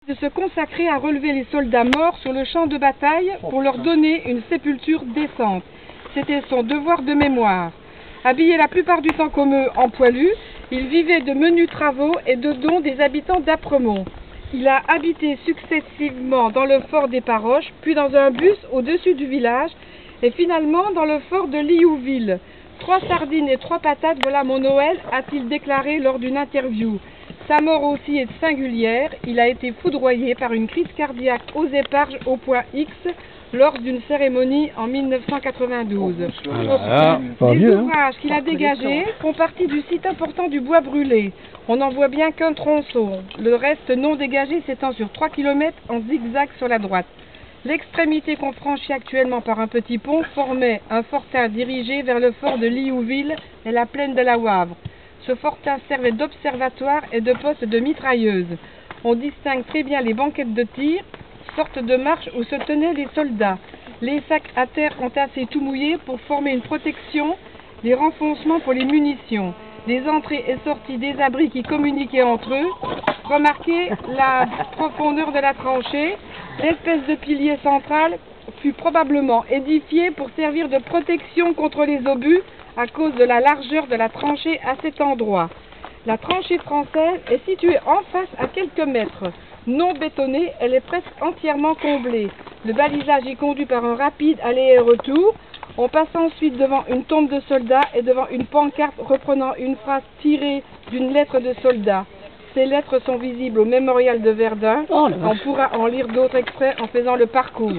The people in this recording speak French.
De se consacrer à relever les soldats morts sur le champ de bataille pour leur donner une sépulture décente. C'était son devoir de mémoire. Habillé la plupart du temps comme eux en poilu, il vivait de menus travaux et de dons des habitants d'Apremont. Il a habité successivement dans le fort des Paroches, puis dans un bus au-dessus du village, et finalement dans le fort de Liouville. 3 sardines et 3 patates, voilà mon Noël, a-t-il déclaré lors d'une interview. Sa mort aussi est singulière. Il a été foudroyé par une crise cardiaque aux éparges au point X lors d'une cérémonie en 1992. Les ouvrages qu'il a dégagés font partie du site important du bois brûlé. On n'en voit bien qu'un tronçon. Le reste non dégagé s'étend sur 3 km en zigzag sur la droite. L'extrémité qu'on franchit actuellement par un petit pont formait un fortin dirigé vers le fort de Liouville et la plaine de la Wavre. Ce fortin servait d'observatoire et de poste de mitrailleuse. On distingue très bien les banquettes de tir, sorte de marche où se tenaient les soldats. Les sacs à terre entassés tout mouillés pour former une protection, les renfoncements pour les munitions, les entrées et sorties des abris qui communiquaient entre eux. Remarquez la profondeur de la tranchée. L'espèce de pilier central fut probablement édifié pour servir de protection contre les obus à cause de la largeur de la tranchée à cet endroit. La tranchée française est située en face à quelques mètres. Non bétonnée, elle est presque entièrement comblée. Le balisage est conduit par un rapide aller et retour. On passe ensuite devant une tombe de soldats et devant une pancarte reprenant une phrase tirée d'une lettre de soldat. Ces lettres sont visibles au mémorial de Verdun. On pourra en lire d'autres extraits en faisant le parcours.